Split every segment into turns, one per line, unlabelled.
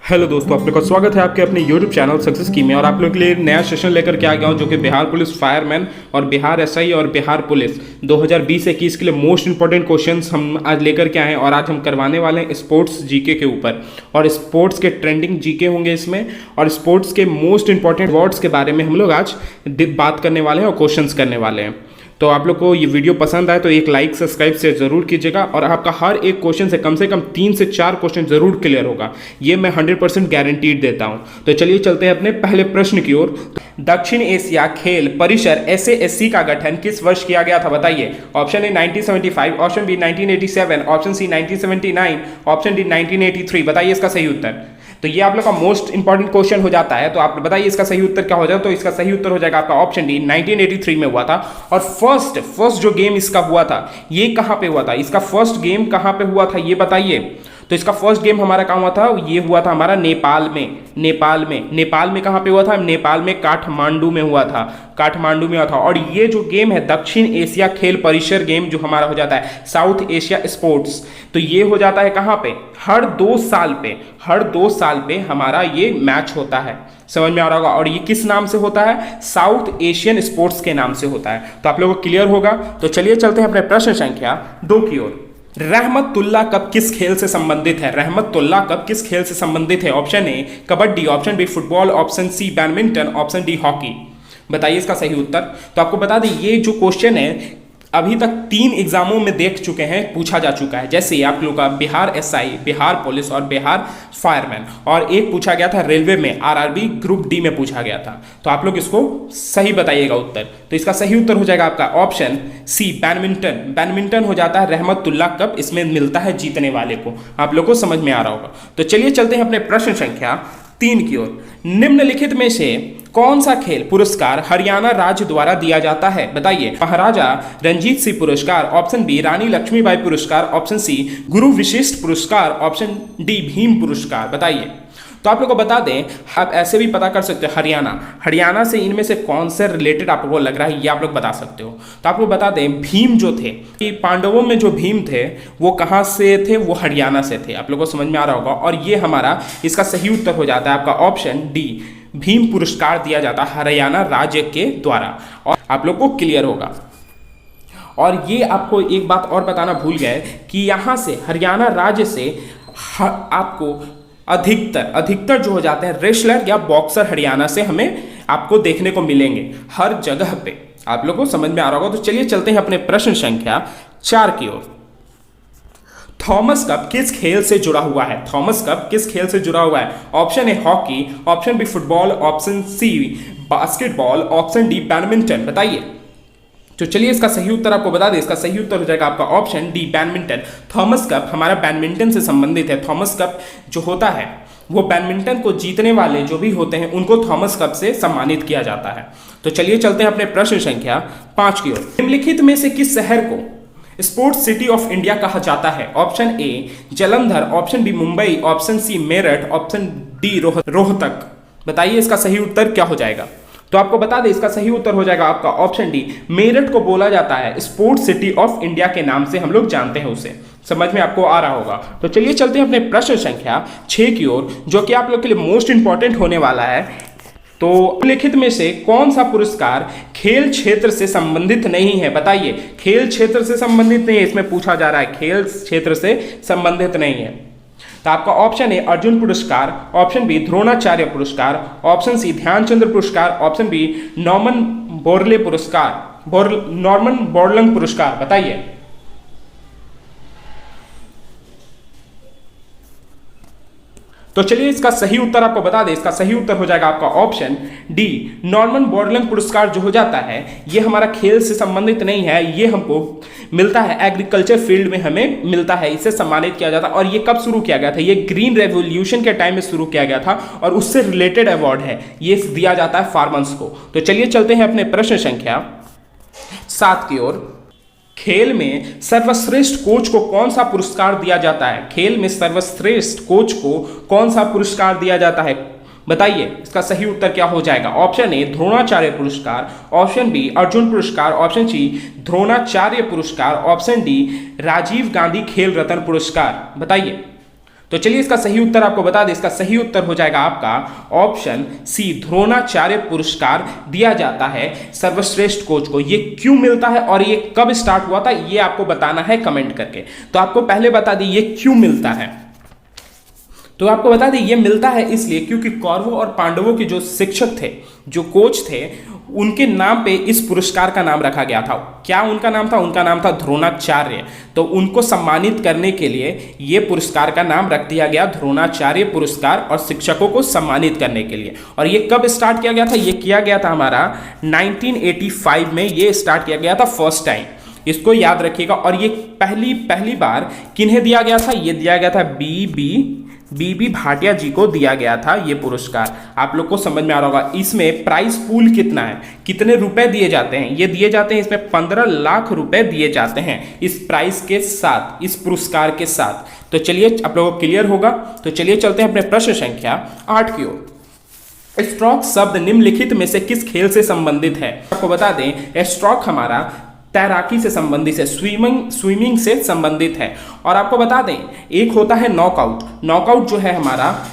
Hello दोस्तों, आप लोग का स्वागत है आपके अपने यूट्यूब चैनल सक्सेस की में। और आप लोगों के लिए नया सेशन लेकर के आ गया हूं जो कि बिहार पुलिस फायरमैन और बिहार एसआई और बिहार पुलिस 2020-21 के लिए मोस्ट इंपॉर्टेंट क्वेश्चंस हम आज लेकर के आए हैं। और आज हम करवाने वाले हैं स्पोर्ट्स जीके के ऊपर, और स्पोर्ट्स के ट्रेंडिंग जीके होंगे इसमें, और स्पोर्ट्स के मोस्ट इंपॉर्टेंट अवार्ड्स के बारे में हम लोग आज बात करने वाले हैं और क्वेश्चंस करने वाले हैं। तो आप लोग को ये वीडियो पसंद आए तो एक लाइक सब्सक्राइब से ज़रूर कीजिएगा, और आपका हर एक क्वेश्चन से कम 3 से 4 क्वेश्चन जरूर क्लियर होगा, ये मैं 100% गारंटीड देता हूं। तो चलिए चलते हैं अपने पहले प्रश्न की ओर। दक्षिण एशिया खेल परिषद SASC का गठन किस वर्ष किया गया था, बताइए। Option A 1975, option B 1987, option C 1979, option D 1983। बताइए इसका सही उत्तर। तो ये आप लोग का मोस्ट इंपॉर्टेंट क्वेश्चन हो जाता है, तो आप बताइए इसका सही उत्तर क्या हो जाए। तो इसका सही उत्तर हो जाएगा आपका ऑप्शन डी 1983 में हुआ था। और फर्स्ट जो गेम इसका हुआ था ये कहां पे हुआ था, इसका फर्स्ट गेम कहां पे हुआ था ये बताइए। तो इसका फर्स्ट गेम हमारा कहां हुआ था, ये हुआ था हमारा नेपाल में कहां पे हुआ था, नेपाल में काठमांडू में हुआ था। और ये जो गेम है दक्षिण एशिया खेल परिसर गेम जो हमारा हो जाता है साउथ एशिया स्पोर्ट्स, तो ये हो जाता है कहां पे, हर 2 साल पे हमारा ये मैच होता है। समझ में आ रहा होगा। और ये किस नाम से होता है, साउथ एशियन स्पोर्ट्स के नाम से होता है। तो आप लोगों को क्लियर होगा। तो चलिए चलते हैं अपने प्रश्न संख्या 2 की ओर। रहमतुल्लाह कप किस खेल से संबंधित है। Option A kabaddi, option B football, option C badminton, option D hockey. बताइए इसका सही उत्तर। तो आपको बता दें ये जो क्वेश्चन है अभी तक 3 एग्जामों में देख चुके हैं, पूछा जा चुका है। जैसे आप लोगों का बिहार एसआई, बिहार पुलिस और बिहार फायरमैन, और एक पूछा गया था रेलवे में RRB ग्रुप डी में पूछा गया था। तो आप लोग इसको सही बताइएगा उत्तर। तो इसका सही उत्तर हो जाएगा आपका ऑप्शन सी बैडमिंटन हो जाता है रहमतुल्लाह कप, इसमें मिलता है जीतने वाले को। आप लोग को समझ में आ रहा होगा। तो चलिए चलते हैं अपने प्रश्न संख्या 3 की ओर। निम्नलिखित में से कौन सा खेल पुरस्कार हरियाणा राज्य द्वारा दिया जाता है, बताइए। महाराजा रंजीत सिंह पुरस्कार, ऑप्शन बी रानी लक्ष्मीबाई पुरस्कार, ऑप्शन सी गुरु विशिष्ट पुरस्कार, ऑप्शन डी भीम पुरस्कार। बताइए। तो आप लोग को बता दें, आप ऐसे भी पता कर सकते हो हरियाणा से इनमें से कौन से रिलेटेड आपको लग रहा है ये आप लोग बता सकते हो। तो आपको बता दें भीम जो थे, कि पांडवों में जो भीम थे वो कहाँ से थे, वो हरियाणा से थे। आप लोग को समझ में आ रहा होगा। और ये हमारा इसका सही उत्तर हो जाता है आपका ऑप्शन डी भीम पुरस्कार दिया जाता है हरियाणा राज्य के द्वारा। और आप लोग को क्लियर होगा। और ये आपको एक बात और बताना भूल गए कि यहाँ से हरियाणा राज्य से आपको अधिकतर जो हो जाते हैं रेसलर या बॉक्सर हरियाणा से हमें आपको देखने को मिलेंगे हर जगह पे। आप लोगों को समझ में आ रहा होगा। तो चलिए चलते हैं अपने प्रश्न संख्या 4 की ओर। थॉमस कप किस खेल से जुड़ा हुआ है। Option A hockey, option B football, option C basketball, option D badminton. बताइए। तो चलिए इसका सही उत्तर आपको बता दें। इसका सही उत्तर हो जाएगा आपका option D badminton. Thomas cup हमारा बैडमिंटन से संबंधित है। थॉमस कप जो होता है वो बैडमिंटन को जीतने वाले जो भी होते हैं उनको थॉमस कप से सम्मानित किया जाता है। तो चलिए चलते हैं अपने प्रश्न संख्या 5 की ओर। निम्नलिखित में से किस शहर को स्पोर्ट्स सिटी ऑफ इंडिया कहा जाता है। Option A Jalandhar, option B Mumbai, option C Meerut, option D Rohtak. बताइए इसका सही उत्तर क्या हो जाएगा। तो आपको बता दें इसका सही उत्तर हो जाएगा आपका ऑप्शन डी मेरठ को बोला जाता है स्पोर्ट्स सिटी ऑफ इंडिया के नाम से हम लोग जानते हैं उसे। समझ में आपको आ रहा होगा। तो चलिए चलते हैं अपने प्रश्न संख्या 6 की ओर, जो कि आप लोग के लिए मोस्ट इंपॉर्टेंट होने वाला है। तो लिखित में से कौन सा पुरस्कार खेल क्षेत्र से संबंधित नहीं है, बताइए। खेल क्षेत्र से संबंधित नहीं है, इसमें पूछा जा रहा है खेल क्षेत्र से संबंधित नहीं है। तो आपका ऑप्शन ए अर्जुन पुरस्कार, ऑप्शन बी द्रोणाचार्य पुरस्कार, ऑप्शन सी ध्यानचंद्र पुरस्कार, ऑप्शन बी नॉर्मन बोरलंग पुरस्कार। बताइए। तो चलिए इसका सही उत्तर आपको बता दें। इसका सही उत्तर हो जाएगा आपका ऑप्शन डी नॉर्मन बोरलंग पुरस्कार जो हो जाता है ये हमारा खेल से संबंधित नहीं है। ये हमको मिलता है एग्रीकल्चर फील्ड में, हमें मिलता है, इसे सम्मानित किया जाता है। और ये कब शुरू किया गया था, ये ग्रीन रेवोल्यूशन के टाइम में शुरू किया गया था और उससे रिलेटेड अवार्ड है, ये दिया जाता है फार्मर्स को। तो चलिए चलते हैं अपने प्रश्न संख्या 7 की ओर। खेल में सर्वश्रेष्ठ कोच को कौन सा पुरस्कार दिया जाता है। खेल में सर्वश्रेष्ठ कोच को कौन सा पुरस्कार दिया जाता है, बताइए। इसका सही उत्तर क्या हो जाएगा। ऑप्शन ए द्रोणाचार्य पुरस्कार, ऑप्शन बी अर्जुन पुरस्कार, ऑप्शन सी द्रोणाचार्य पुरस्कार, ऑप्शन डी राजीव गांधी खेल रत्न पुरस्कार। बताइए। तो चलिए इसका सही उत्तर आपको बता दें, इसका सही उत्तर हो जाएगा आपका ऑप्शन सी, द्रोणाचार्य पुरस्कार दिया जाता है सर्वश्रेष्ठ कोच को। ये क्यों मिलता है और ये कब स्टार्ट हुआ था, ये आपको बताना है कमेंट करके। तो आपको पहले बता दी ये क्यों मिलता है, तो आपको बता दें ये मिलता है इसलिए क्योंकि कौरवों और पांडवों के जो शिक्षक थे, जो कोच थे, उनके नाम पे इस पुरस्कार का नाम रखा गया था। क्या उनका नाम था? उनका नाम था द्रोणाचार्य। तो उनको सम्मानित करने के लिए ये पुरस्कार का नाम रख दिया गया द्रोणाचार्य पुरस्कार, और शिक्षकों को सम्मानित करने के लिए। और ये कब स्टार्ट किया गया था? ये किया गया था हमारा 1985 में ये स्टार्ट किया गया था फर्स्ट टाइम, इसको याद रखिएगा। और ये पहली बार किन्हें दिया गया था? ये दिया गया था बीबी भाटिया जी को दिया गया था ये पुरस्कार। आप लोग को समझ में आ रहा होगा। इसमें प्राइस पूल कितना है, कितने रुपए दिए जाते हैं? ये दिए जाते हैं, इसमें 15 लाख रुपए दिए जाते हैं इस प्राइस के साथ, इस पुरस्कार के साथ। तो चलिए आप लोगों को क्लियर होगा। तो चलिए चलते हैं अपने प्रश्न संख्या 8 की ओर। स्ट्रोक शब्द निम्नलिखित में से किस खेल से संबंधित है? आपको बता दें स्ट्रोक हमारा तैराकी से संबंधित है, स्विमिंग से संबंधित है। और आपको बता दें एक होता है नॉकआउट। नॉकआउट जो है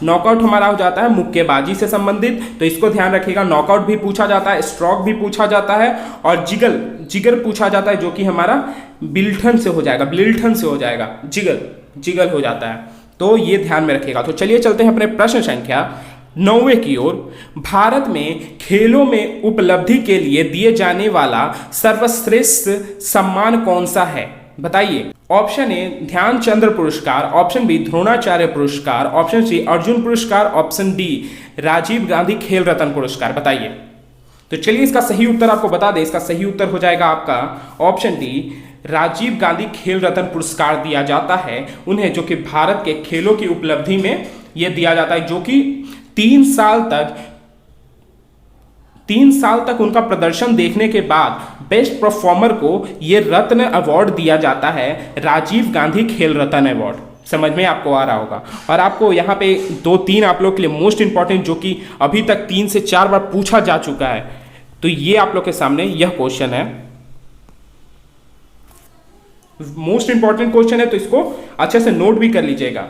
नॉकआउट हमारा हो जाता है मुक्केबाजी से संबंधित, तो इसको ध्यान रखिएगा। नॉकआउट भी पूछा जाता है, स्ट्रोक भी पूछा जाता है, और जिगर पूछा जाता है, जो कि हमारा बिल्टन से हो जाएगा, जिगल हो जाता है। तो ये ध्यान में रखिएगा। तो चलिए चलते हैं अपने प्रश्न संख्या 9 की ओर। भारत में खेलों में उपलब्धि के लिए दिए जाने वाला सर्वश्रेष्ठ सम्मान कौन सा है? बताइए। ऑप्शन ए ध्यानचंद्र पुरस्कार, ऑप्शन बी द्रोणाचार्य पुरस्कार, ऑप्शन सी अर्जुन पुरस्कार, ऑप्शन डी राजीव गांधी खेल रत्न पुरस्कार। बताइए। तो चलिए इसका सही उत्तर आपको बता दें, इसका सही उत्तर हो जाएगा आपका ऑप्शन डी, राजीव गांधी खेल रत्न पुरस्कार दिया जाता है उन्हें, जो कि भारत के खेलों की उपलब्धि में यह दिया जाता है, जो कि 3 साल तक उनका प्रदर्शन देखने के बाद बेस्ट परफॉर्मर को यह रत्न अवार्ड दिया जाता है, राजीव गांधी खेल रत्न अवार्ड। समझ में आपको आ रहा होगा। और आपको यहाँ पे 2-3 आप लोग के लिए मोस्ट इंपॉर्टेंट, जो कि अभी तक 3 से 4 बार पूछा जा चुका है, तो ये आप लोग के सामने यह क्वेश्चन है, मोस्ट इंपॉर्टेंट क्वेश्चन है, तो इसको अच्छे से नोट भी कर लीजिएगा।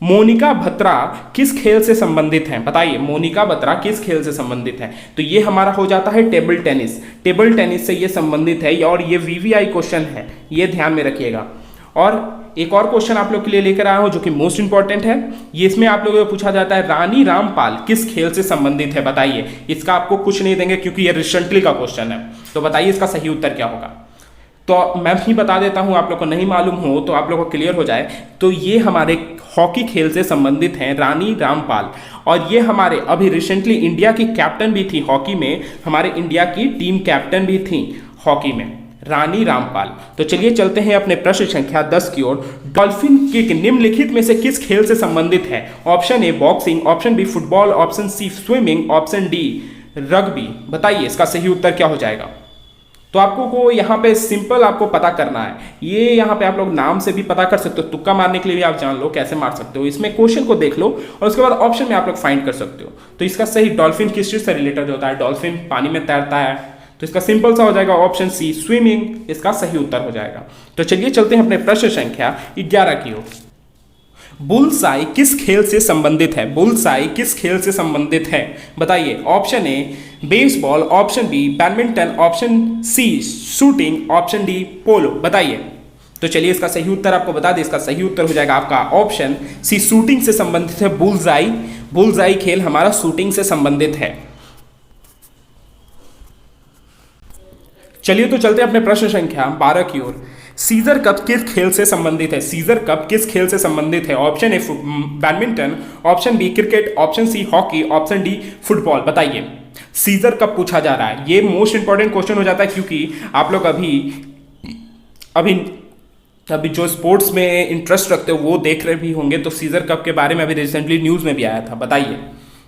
मोनिका बत्रा किस खेल से संबंधित हैं? बताइए, मोनिका बत्रा किस खेल से संबंधित है? तो ये हमारा हो जाता है टेबल टेनिस। टेबल टेनिस से ये संबंधित है, और ये वीवीआई क्वेश्चन है, ये ध्यान में रखिएगा। और एक और क्वेश्चन आप लोग के लिए लेकर आया हूं, जो कि मोस्ट इंपॉर्टेंट है। ये इसमें आप लोगों को पूछा जाता है रानी रामपाल किस खेल से संबंधित है? बताइए। इसका आपको कुछ नहीं देंगे क्योंकि ये रिसेंटली का क्वेश्चन है। तो बताइए इसका सही उत्तर क्या होगा? तो मैं भी बता देता हूं, आप लोग को नहीं मालूम हो तो आप लोग को क्लियर हो जाए। तो ये हमारे हॉकी खेल से संबंधित हैं, रानी रामपाल। और ये हमारे अभी रिसेंटली इंडिया की कैप्टन भी थी हॉकी में, हमारे इंडिया की टीम कैप्टन भी थी हॉकी में, रानी रामपाल। तो चलिए चलते हैं अपने प्रश्न संख्या 10 की ओर। डॉल्फिन किक निम्नलिखित में से किस खेल से संबंधित है? Option A boxing, option B football, option C swimming, option D rugby. बताइए इसका सही उत्तर क्या हो जाएगा? तो आपको को यहाँ पे सिंपल आपको पता करना है। ये यहाँ पे आप लोग नाम से भी पता कर सकते हो, तुक्का मारने के लिए भी आप जान लो कैसे मार सकते हो। इसमें क्वेश्चन को देख लो और उसके बाद ऑप्शन में आप लोग फाइंड कर सकते हो। तो इसका सही, डॉल्फिन किस चीज से रिलेटेड होता है? डॉल्फिन पानी में तैरता है, तो इसका सिंपल सा हो जाएगा ऑप्शन सी स्विमिंग, इसका सही उत्तर हो जाएगा। तो चलिए चलते हैं अपने प्रश्न संख्या 11 की ओर। बुलसाई किस खेल से संबंधित है? बुलसाई किस खेल से संबंधित है? बताइए। Option A baseball, option B badminton, option C shooting, option D polo. बताइए। तो चलिए इसका सही उत्तर आपको बता दें, इसका सही उत्तर हो जाएगा आपका ऑप्शन सी शूटिंग से संबंधित है। बुलसाई खेल हमारा शूटिंग से संबंधित है। चलिए तो चलते हैं अपने प्रश्न संख्या 12 की ओर। सीजर कप किस खेल से संबंधित है? सीजर कप किस खेल से संबंधित है? Option A badminton, option B cricket, option C hockey, option D football. बताइए। सीजर कप पूछा जा रहा है, ये मोस्ट इंपॉर्टेंट क्वेश्चन हो जाता है, क्योंकि आप लोग अभी जो स्पोर्ट्स में इंटरेस्ट रखते हो वो देख रहे भी होंगे। तो सीजर कप के बारे में अभी रिसेंटली न्यूज में भी आया था। बताइए।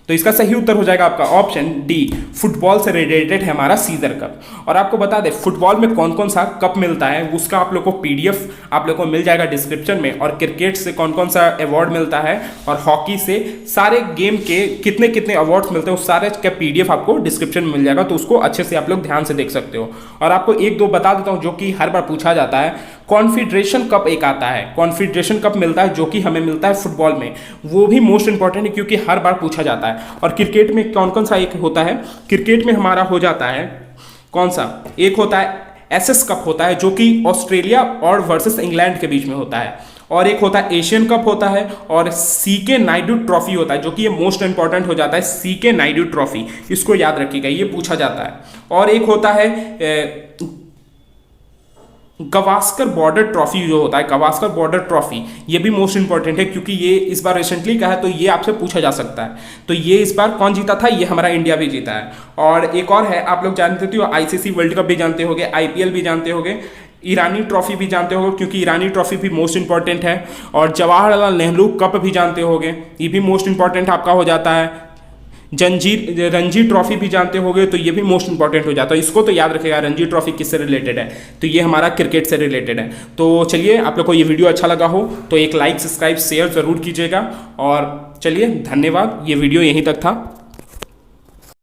तो इसका सही उत्तर हो जाएगा आपका ऑप्शन डी, फुटबॉल से रिलेटेड है हमारा सीजर कप। और आपको बता दें फुटबॉल में कौन कौन सा कप मिलता है, उसका आप लोग को पीडीएफ आप लोग को मिल जाएगा डिस्क्रिप्शन में। और क्रिकेट से कौन कौन सा अवार्ड मिलता है, और हॉकी से सारे गेम के कितने कितने अवार्ड्स मिलते हैं, उस सारे का पीडीएफ आपको डिस्क्रिप्शन में मिल जाएगा। तो उसको अच्छे से आप लोग ध्यान से देख सकते हो। और आपको 1-2 बता देता हूँ जो कि हर बार पूछा जाता है। कॉन्फेडरेशन कप एक आता है, कॉन्फेडरेशन कप मिलता है जो कि हमें मिलता है फुटबॉल में, वो भी मोस्ट इंपॉर्टेंट है क्योंकि हर बार पूछा जाता है। और क्रिकेट में कौन कौन सा एक होता है, क्रिकेट में हमारा हो जाता है कौन सा, एक होता है एसएस कप होता है जो कि ऑस्ट्रेलिया और वर्सेस इंग्लैंड के बीच में होता है, और एक होता है एशियन कप होता है, और सीके नायडू ट्रॉफी होता है जो कि ये मोस्ट इंपॉर्टेंट हो जाता है, सीके नायडू ट्रॉफी, इसको याद रखिएगा, ये पूछा जाता है। और एक होता है गवास्कर बॉर्डर ट्रॉफी जो होता है, गवास्कर बॉर्डर ट्रॉफी, ये भी मोस्ट इंपॉर्टेंट है क्योंकि ये इस बार रिसेंटली का है, तो ये आपसे पूछा जा सकता है। तो ये इस बार कौन जीता था, ये हमारा इंडिया भी जीता है। और एक और है, आप लोग जानते हो आईसीसी वर्ल्ड कप भी जानते होंगे, आईपीएल भी जानते होंगे, ईरानी ट्रॉफी भी जानते होंगे क्योंकि ईरानी ट्रॉफी भी मोस्ट इंपॉर्टेंट है, और जवाहरलाल नेहरू कप भी जानते होंगे, ये भी मोस्ट इंपॉर्टेंट आपका हो जाता है। रणजी ट्रॉफी भी जानते होंगे, तो ये भी मोस्ट इंपॉर्टेंट हो जाता है। इसको तो याद रखेगा, रणजी ट्रॉफी किससे रिलेटेड है, तो ये हमारा क्रिकेट से रिलेटेड है। तो चलिए, आप लोग को ये वीडियो अच्छा लगा हो तो एक लाइक, सब्सक्राइब, शेयर जरूर कीजिएगा, और चलिए धन्यवाद, ये वीडियो यहीं तक था।